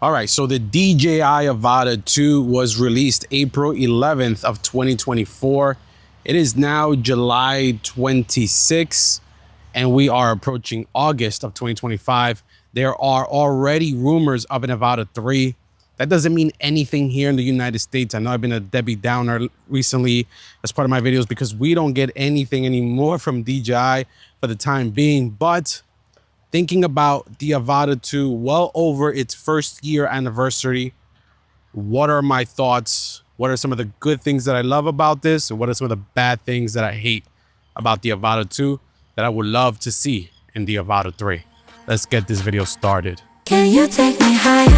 All right, so the DJI Avata 2 was released April 11th of 2024. It is now July 26th, and we are approaching August of 2025. There are already rumors of an Avata 3. That doesn't mean anything here in the United States. I know I've been a Debbie Downer recently as part of my videos because we don't get anything anymore from DJI for the time being, but thinking about the Avata 2 well over its first year anniversary, what are my thoughts? What are some of the good things that I love about this? And what are some of the bad things that I hate about the Avata 2 that I would love to see in the Avata 3? Let's get this video started. Can you take me higher?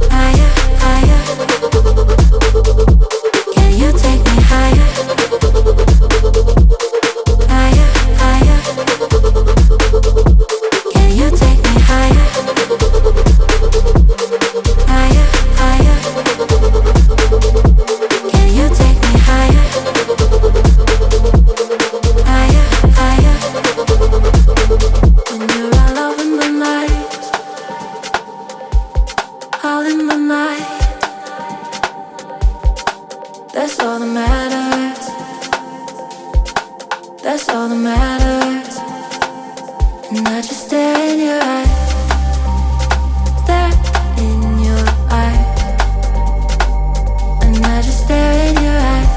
Higher, higher. Can you take me higher? Higher, higher. Can you take me higher? Higher, higher. Can you take me higher? Higher, higher. When you're all in the night, all in the night, that's all that matters. That's all that matters. And I just stare in your eyes, stare in your eyes, and I just stare in your eyes,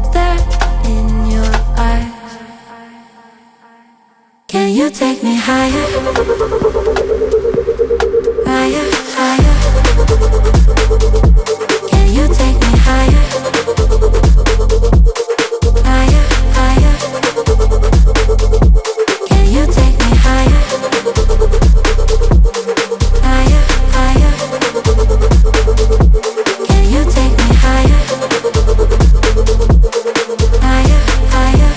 stare in your eyes. Can you take me higher? Higher, higher. Can you take me higher? Higher, higher. Can you take me higher? Higher, higher. Can you take me higher? Higher, higher.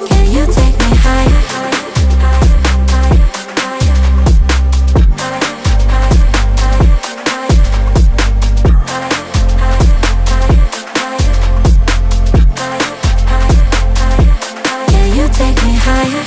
Can you take me higher? Can you take me higher?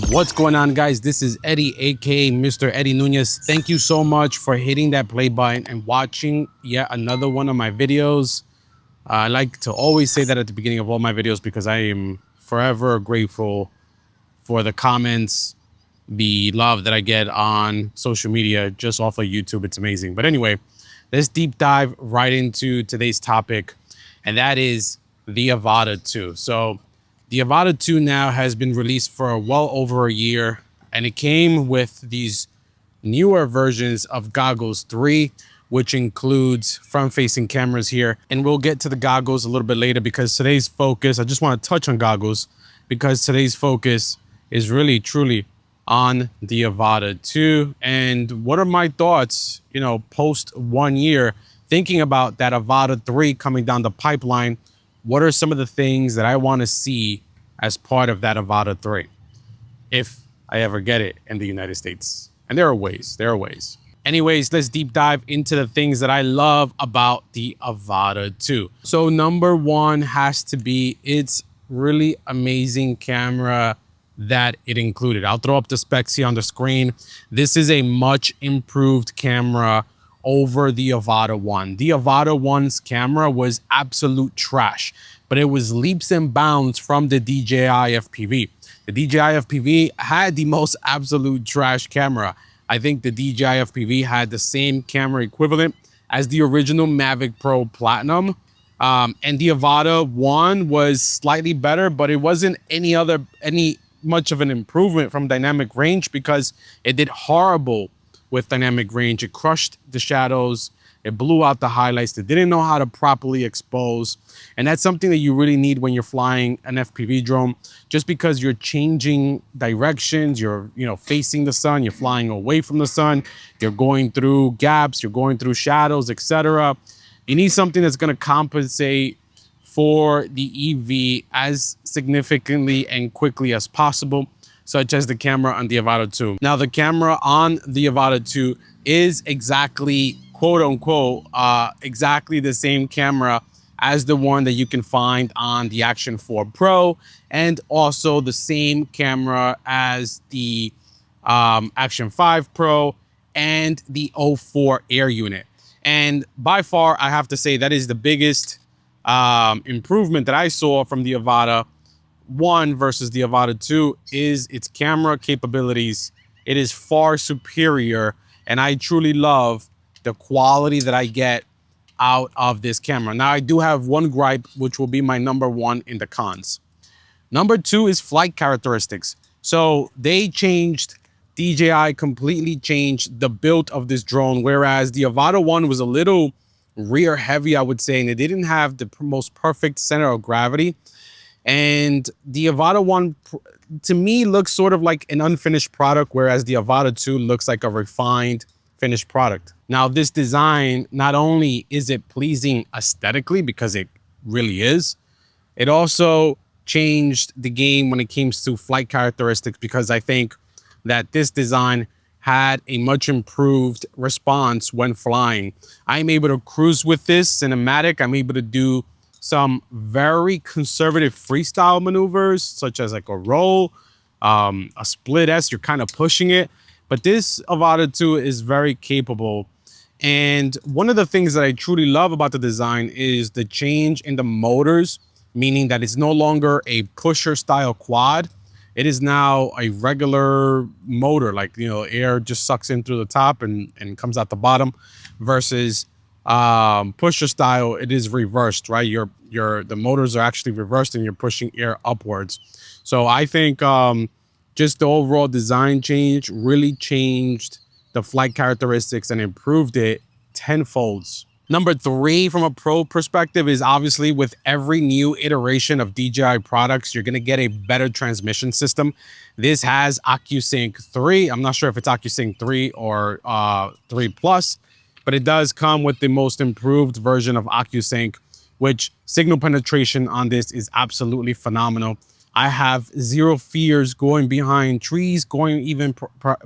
What's going on, guys? This is Eddie, aka Mr. Eddie Nunez. Thank you so much for hitting that play button and watching yet another one of my videos. I like to always say that at the beginning of all my videos because I am forever grateful for the comments, the love that I get on social media, just off of YouTube. It's amazing. But anyway, let's deep dive right into today's topic, and that is the Avata 2. So the Avata 2 now has been released for well over a year, and it came with these newer versions of goggles 3, which includes front-facing cameras here. And we'll get to the goggles a little bit later because today's focus, I just want to touch on goggles because today's focus is really, truly on the Avata 2. And what are my thoughts, post 1 year, thinking about that Avata 3 coming down the pipeline? What are some of the things that I want to see as part of that Avata 3 if I ever get it in the United States? And there are ways. Anyways, let's deep dive into the things that I love about the Avata 2. So number one has to be its really amazing camera that it included. I'll throw up the specs here on the screen. This is a much improved camera over the Avata 1. The Avata 1's camera was absolute trash, but it was leaps and bounds from the DJI FPV. The DJI FPV had the most absolute trash camera. I think the DJI FPV had the same camera equivalent as the original Mavic Pro Platinum. And the Avata 1 was slightly better, but it wasn't any much of an improvement from dynamic range because it did horrible with dynamic range. It crushed the shadows. It blew out the highlights. It didn't know how to properly expose. And that's something that you really need when you're flying an FPV drone, just because you're changing directions, you're facing the sun, you're flying away from the sun, you're going through gaps, you're going through shadows, etc. You need something that's going to compensate for the EV as significantly and quickly as possible, such as the camera on the Avata 2. Now, the camera on the Avata 2 is exactly, quote unquote, exactly the same camera as the one that you can find on the Action 4 Pro, and also the same camera as the Action 5 Pro and the O4 Air unit. And by far, I have to say that is the biggest improvement that I saw from the Avata 1 versus the Avata 2 is its camera capabilities. It is far superior, and I truly love the quality that I get out of this camera. Now, I do have one gripe, which will be my number one in the cons. Number two is flight characteristics. So they changed, DJI completely changed the build of this drone, whereas the Avata 1 was a little rear heavy, I would say, and it didn't have the most perfect center of gravity. And the Avata 1, to me, looks sort of like an unfinished product, whereas the Avata 2 looks like a refined, finished product. Now, this design, not only is it pleasing aesthetically, because it really is, it also changed the game when it comes to flight characteristics, because I think that this design had a much improved response when flying. I'm able to cruise with this cinematic. I'm able to do some very conservative freestyle maneuvers, such as like a roll, a split S, you're kind of pushing it. But this Avata 2 is very capable. And one of the things that I truly love about the design is the change in the motors, meaning that it's no longer a pusher style quad. It is now a regular motor, like, you know, air just sucks in through the top and comes out the bottom, versus pusher style, it is reversed, right? The motors are actually reversed and you're pushing air upwards. So I think just the overall design change really changed the flight characteristics and improved it tenfolds. Number three, from a pro perspective, is obviously with every new iteration of DJI products, you're going to get a better transmission system. This has OcuSync 3. I'm not sure if it's OcuSync 3 or 3 Plus, but it does come with the most improved version of OcuSync, which signal penetration on this is absolutely phenomenal. I have zero fears going behind trees, going even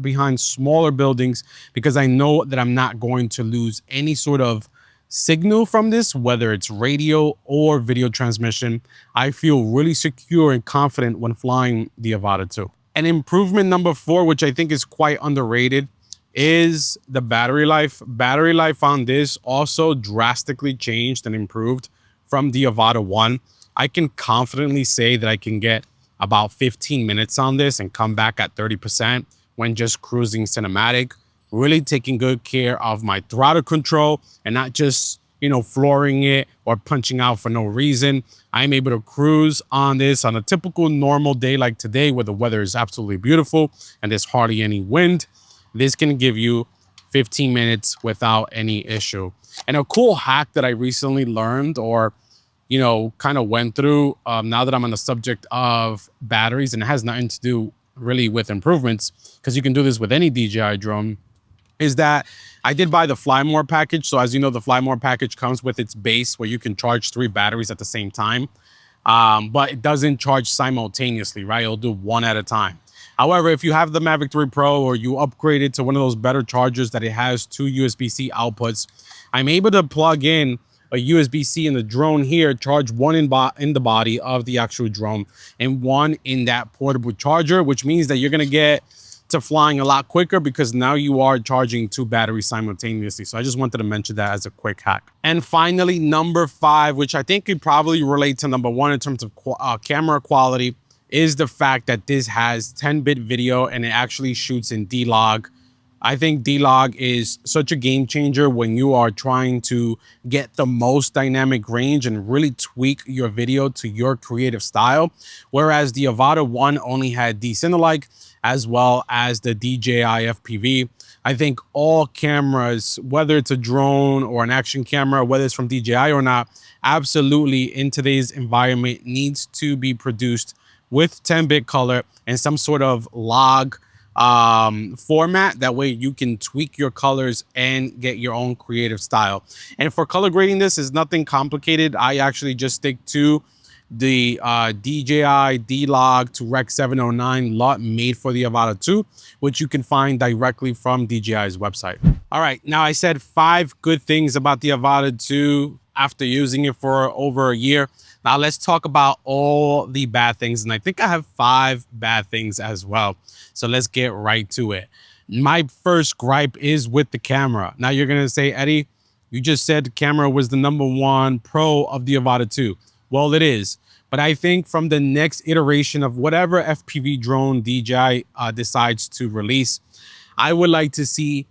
behind smaller buildings, because I know that I'm not going to lose any sort of signal from this, whether it's radio or video transmission. I feel really secure and confident when flying the Avata 2. And improvement number four, which I think is quite underrated, is the battery life. Battery life on this also drastically changed and improved from the Avata 1. I can confidently say that I can get about 15 minutes on this and come back at 30% when just cruising cinematic, really taking good care of my throttle control and not just, you know, flooring it or punching out for no reason. I'm able to cruise on this on a typical normal day like today, where the weather is absolutely beautiful and there's hardly any wind. This can give you 15 minutes without any issue. And a cool hack that I recently learned, or, you know, kind of went through now that I'm on the subject of batteries, and it has nothing to do really with improvements, because you can do this with any DJI drone, is that I did buy the Fly More package. So as you know, the Fly More package comes with its base where you can charge 3 batteries at the same time, but it doesn't charge simultaneously, right? It'll do one at a time. However, if you have the Mavic 3 Pro, or you upgrade it to one of those better chargers that it has 2 USB-C outputs, I'm able to plug in a USB-C in the drone here, charge one in the body of the actual drone and one in that portable charger, which means that you're going to get to flying a lot quicker, because now you are charging 2 batteries simultaneously. So I just wanted to mention that as a quick hack. And finally, number 5, which I think could probably relate to number 1 in terms of camera quality, is the fact that this has 10-bit video and it actually shoots in D-Log. I think D-Log is such a game changer when you are trying to get the most dynamic range and really tweak your video to your creative style. Whereas the Avata 1 only had D-Cinelike as well as the DJI FPV. I think all cameras, whether it's a drone or an action camera, whether it's from DJI or not, absolutely in today's environment needs to be produced with 10-bit color and some sort of log format. That way you can tweak your colors and get your own creative style. And for color grading, this is nothing complicated. I actually just stick to the DJI D-Log to Rec 709 lot made for the Avata 2, which you can find directly from DJI's website. All right, now I said 5 good things about the Avata 2 after using it for over a year. Now let's talk about all the bad things. And I think I have 5 bad things as well. So let's get right to it. My first gripe is with the camera. Now you're gonna say, Eddie, you just said the camera was the #1 pro of the Avata 2. Well, it is. But I think from the next iteration of whatever FPV drone DJI decides to release, I would like to see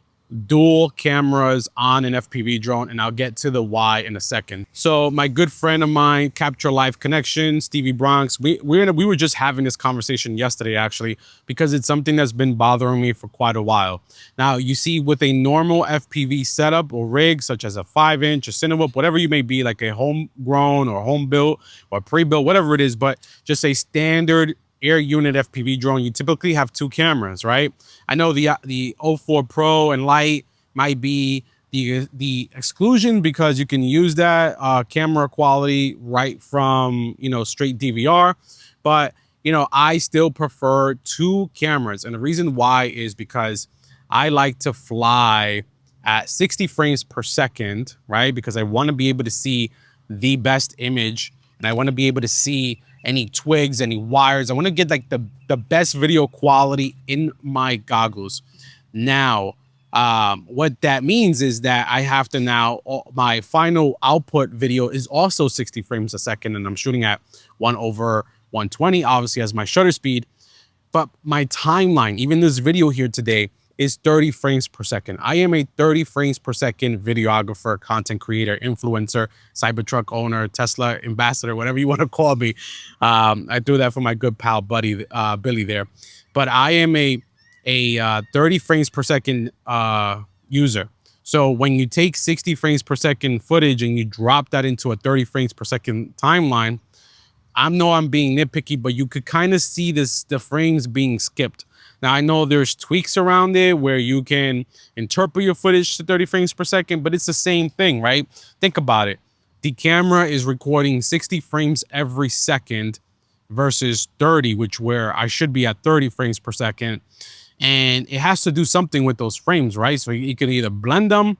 dual cameras on an FPV drone, and I'll get to the why in a second. So my good friend of mine, Capture Life Connection, Stevie Bronx, we were just having this conversation yesterday, actually, because it's something that's been bothering me for quite a while. Now, you see, with a normal FPV setup or rig, such as a 5-inch, a Cinewhoop, whatever you may be, like a homegrown or home built or pre-built, whatever it is, but just a standard air unit FPV drone, you typically have 2 cameras, right? I know the O4 Pro and Lite might be the exclusion because you can use that camera quality right from, you know, straight DVR. But, you know, I still prefer 2 cameras. And the reason why is because I like to fly at 60 frames per second, right? Because I want to be able to see the best image, and I want to be able to see any twigs, any wires. I want to get like the best video quality in my goggles. Now, what that means is that I have to now, my final output video is also 60 frames a second, and I'm shooting at 1/120, obviously, as my shutter speed. But my timeline, even this video here today, is 30 frames per second. I am a 30 frames per second videographer, content creator, influencer, Cybertruck owner, Tesla ambassador, whatever you want to call me. I do that for my good pal, buddy, Billy there. But I am a 30 frames per second user. So when you take 60 frames per second footage and you drop that into a 30 frames per second timeline, I know I'm being nitpicky, but you could kind of see the frames being skipped. Now, I know there's tweaks around it where you can interpret your footage to 30 frames per second, but it's the same thing, right? Think about it. The camera is recording 60 frames every second versus 30, where I should be at 30 frames per second. And it has to do something with those frames, right? So you can either blend them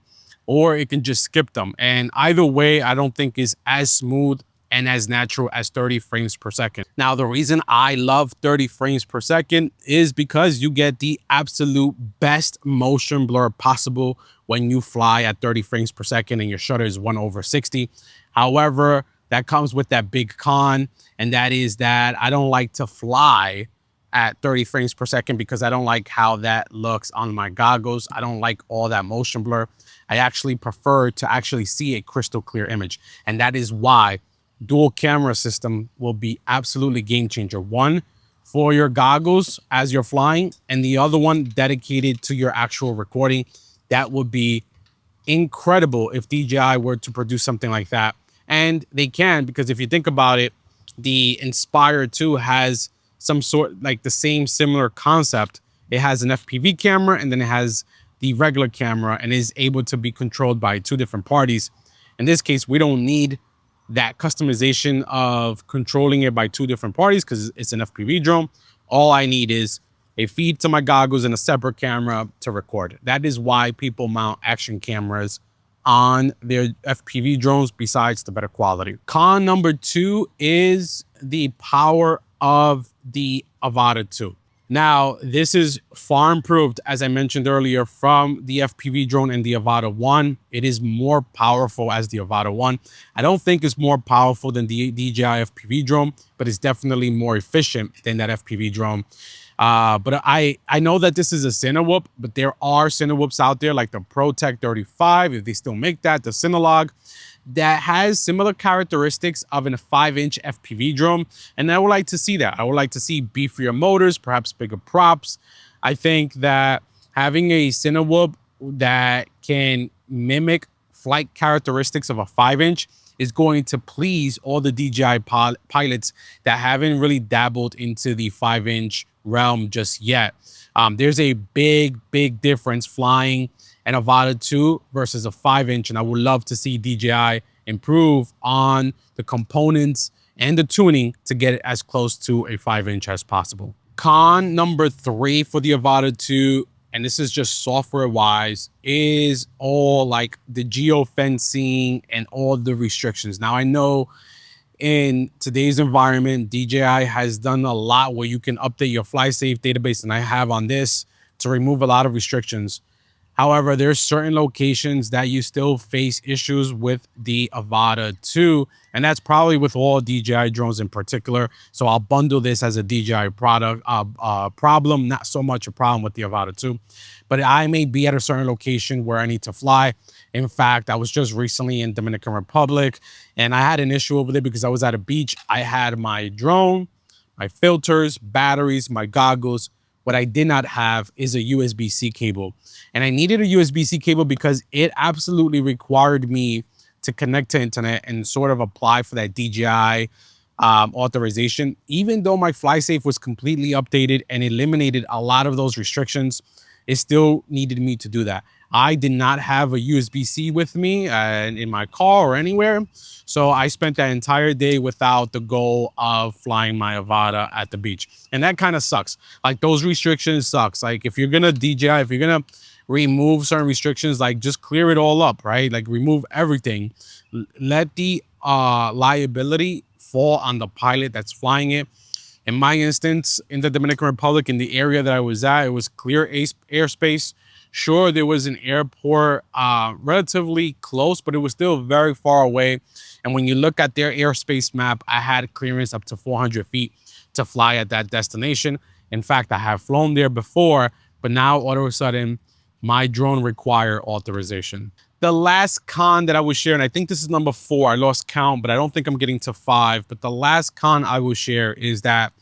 or it can just skip them. And either way, I don't think is as smooth and as natural as 30 frames per second. Now, the reason I love 30 frames per second is because you get the absolute best motion blur possible when you fly at 30 frames per second and your shutter is 1/60. However, that comes with that big con, and that is that I don't like to fly at 30 frames per second because I don't like how that looks on my goggles. I don't like all that motion blur. I actually prefer to actually see a crystal clear image. And that is why dual camera system will be absolutely game changer. One for your goggles as you're flying, and the other one dedicated to your actual recording. That would be incredible if DJI were to produce something like that. And they can, because if you think about it, the Inspire 2 has some sort, like the same similar concept. It has an FPV camera, and then it has the regular camera, and is able to be controlled by 2 different parties. In this case, we don't need that customization of controlling it by 2 different parties because it's an FPV drone. All I need is a feed to my goggles and a separate camera to record. That is why people mount action cameras on their FPV drones, besides the better quality. Con number 2 is the power of the Avata 2. Now, this is far improved, as I mentioned earlier, from the FPV drone and the Avata 1. It is more powerful as the Avata 1. I don't think it's more powerful than the DJI FPV drone, but it's definitely more efficient than that FPV drone. But I know that this is a Cinewhoop, but there are Cinewhoops out there like the ProTech 35, if they still make that, the Cinelog, that has similar characteristics of a 5-inch FPV drone. And I would like to see that. I would like to see beefier motors, perhaps bigger props. I think that having a Cinewhoop that can mimic flight characteristics of a 5-inch is going to please all the DJI pilots that haven't really dabbled into the 5-inch realm just yet. There's a big difference flying an Avata 2 versus a 5-inch, and I would love to see DJI improve on the components and the tuning to get it as close to a 5-inch as possible. Con number 3 for the Avata 2, and this is just software wise, is all like the geofencing and all the restrictions. Now I know in today's environment, DJI has done a lot where you can update your FlySafe database, and I have on this to remove a lot of restrictions. However, there's certain locations that you still face issues with the Avata 2, and that's probably with all DJI drones in particular. So I'll bundle this as a DJI product problem, not so much a problem with the Avata 2. But I may be at a certain location where I need to fly. In fact, I was just recently in Dominican Republic, and I had an issue over there because I was at a beach. I had my drone, my filters, batteries, my goggles. What I did not have is a USB-C cable. And I needed a USB-C cable because it absolutely required me to connect to internet and sort of apply for that DJI authorization. Even though my FlySafe was completely updated and eliminated a lot of those restrictions, it still needed me to do that. I did not have a USB-C with me in my car or anywhere. So I spent that entire day without the goal of flying my Avata at the beach. And that kind of sucks. Like, those restrictions sucks. Like, if you're gonna DJI, if you're gonna remove certain restrictions, like, just clear it all up, right? Like, remove everything. Let the liability fall on the pilot that's flying it. In my instance, in the Dominican Republic, in the area that I was at, it was clear airspace. Sure, there was an airport relatively close, but it was still very far away. And when you look at their airspace map, I had clearance up to 400 feet to fly at that destination. In fact, I have flown there before, but now all of a sudden, my drone required authorization. The last con that I will share, and I think this is number 4, I lost count, but I don't think I'm getting to 5. But the last con I will share is that,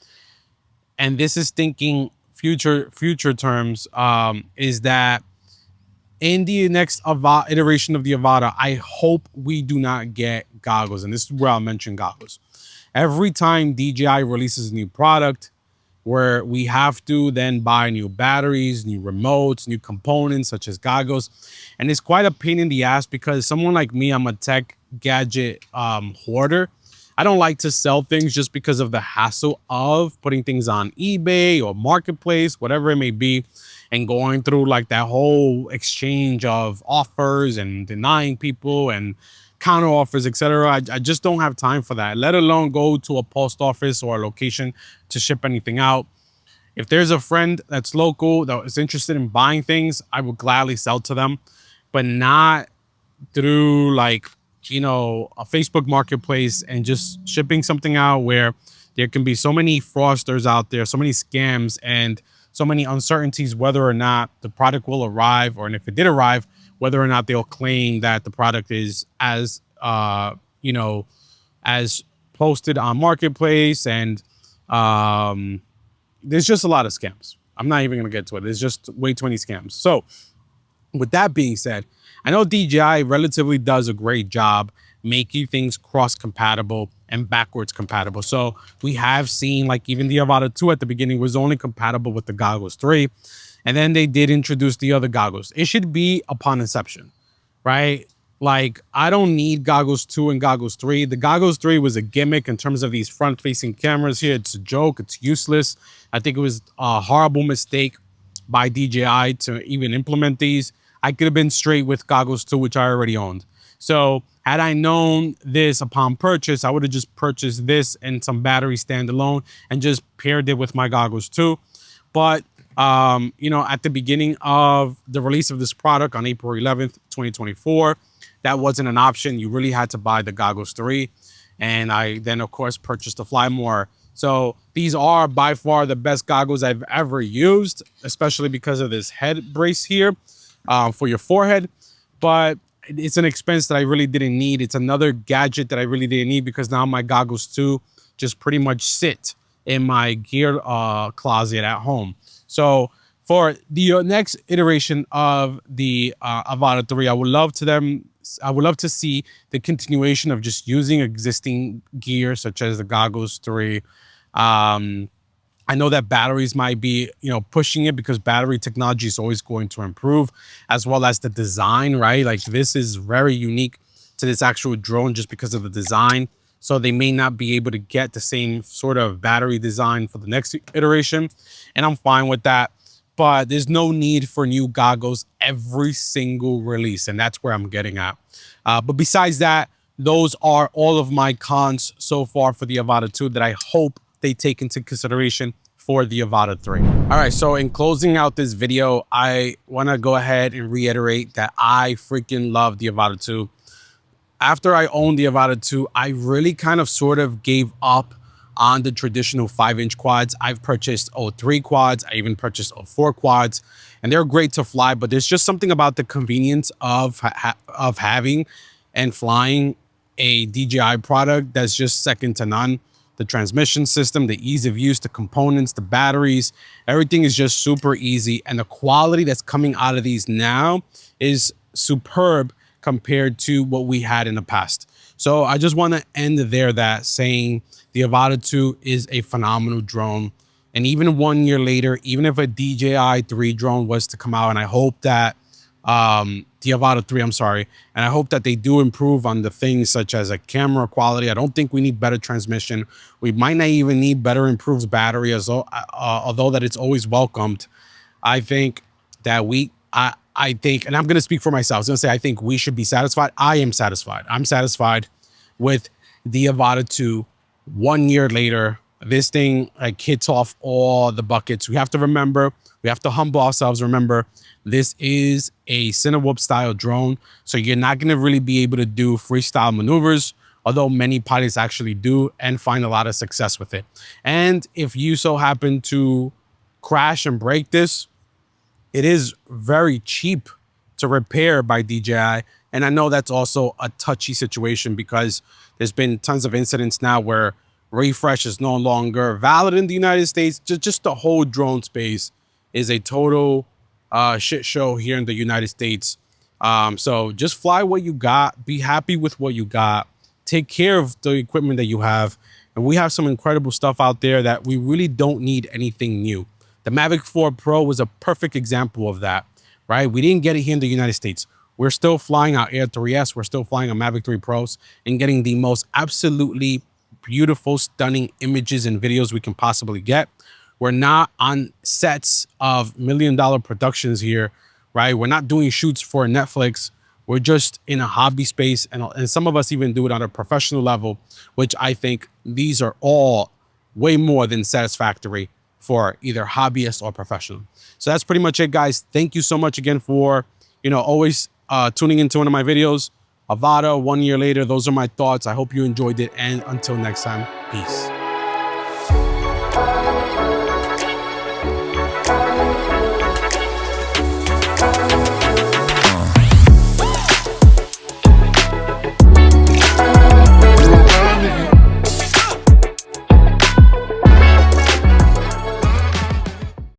and this is thinking future terms, is that in the next iteration of the Avata, I hope we do not get goggles. And this is where I'll mention goggles. Every time DJI releases a new product, where we have to then buy new batteries, new remotes, new components such as goggles. And it's quite a pain in the ass because someone like me, I'm a tech gadget hoarder. I don't like to sell things just because of the hassle of putting things on eBay or Marketplace, whatever it may be, and going through like that whole exchange of offers and denying people and counter offers, etc. I just don't have time for that, let alone go to a post office or a location to ship anything out. If there's a friend that's local that is interested in buying things, I would gladly sell to them, but not through like, you know, a Facebook Marketplace and just shipping something out where there can be so many fraudsters out there, so many scams, and so many uncertainties whether or not the product will arrive, or if it did arrive, whether or not they'll claim that the product is as, you know, as posted on Marketplace. And there's just a lot of scams. I'm not even going to get to it. There's just way too many scams. So with that being said, I know DJI relatively does a great job making things cross-compatible and backwards compatible. So we have seen, like, even the Avata 2 at the beginning was only compatible with the Goggles 3. And then they did introduce the other goggles. It should be upon inception, right? Like, I don't need Goggles 2 and Goggles 3. The Goggles 3 was a gimmick in terms of these front-facing cameras here. It's a joke. It's useless. I think it was a horrible mistake by DJI to even implement these. I could have been straight with Goggles 2, which I already owned. So had I known this upon purchase, I would have just purchased this and some battery standalone and just paired it with my Goggles 2. But you know, at the beginning of the release of this product on April 11th, 2024, that wasn't an option. You really had to buy the Goggles 3. And I then, of course, purchased the Fly More. So these are by far the best goggles I've ever used, especially because of this head brace here for your forehead. But it's an expense that I really didn't need. It's another gadget that I really didn't need because now my Goggles 2 just pretty much sit in my gear closet at home. So for the next iteration of the Avata 3, I would love to I would love to see the continuation of just using existing gear, such as the Goggles 3. I know that batteries might be, pushing it because battery technology is always going to improve, as well as the design, right? Like this is very unique to this actual drone just because of the design. So they may not be able to get the same sort of battery design for the next iteration. And I'm fine with that. But there's no need for new goggles every single release. And that's where I'm getting at. But besides that, those are all of my cons so far for the Avata 2 that I hope they take into consideration for the Avata 3. All right, so in closing out this video, I want to go ahead and reiterate that I freaking love the Avata 2. After I owned the Avata 2, I really kind of sort of gave up on the traditional 5-inch quads. I've purchased 03 quads. I even purchased 04 quads, and they're great to fly, but there's just something about the convenience of having and flying a DJI product that's just second to none. The transmission system, the ease of use, the components, the batteries, everything is just super easy. And the quality that's coming out of these now is superb compared to what we had in the past. So I just want to end there that saying the Avata 2 is a phenomenal drone. And even 1 year later, even if a DJI 3 drone was to come out, and I hope that the Avata 3, I'm sorry. And I hope that they do improve on the things such as a camera quality. I don't think we need better transmission. We might not even need better improved battery, although that it's always welcomed. I think that I think, and I'm going to speak for myself. I was going to say, I think we should be satisfied. I am satisfied. I'm satisfied with the Avata 2 1 year later. This thing like hits off all the buckets. We have to remember, we have to humble ourselves. Remember, this is a Cinewhoop style drone. So you're not going to really be able to do freestyle maneuvers, although many pilots actually do and find a lot of success with it. And if you so happen to crash and break this, it is very cheap to repair by DJI. And I know that's also a touchy situation because there's been tons of incidents now where refresh is no longer valid in the United States. Just the whole drone space is a total shit show here in the United States. So just fly what you got, be happy with what you got, take care of the equipment that you have. And we have some incredible stuff out there that we really don't need anything new. The Mavic 4 Pro was a perfect example of that, right? We didn't get it here in the United States. We're still flying our Air 3S. We're still flying our Mavic 3 Pros and getting the most absolutely beautiful, stunning images and videos we can possibly get. We're not on sets of $1 million productions here, right? We're not doing shoots for Netflix. We're just in a hobby space. And some of us even do it on a professional level, which I think these are all way more than satisfactory for either hobbyist or professional. So that's pretty much it, guys. Thank you so much again for, always tuning into one of my videos. Avata 1 year later, those are my thoughts. I hope you enjoyed it. And until next time, peace.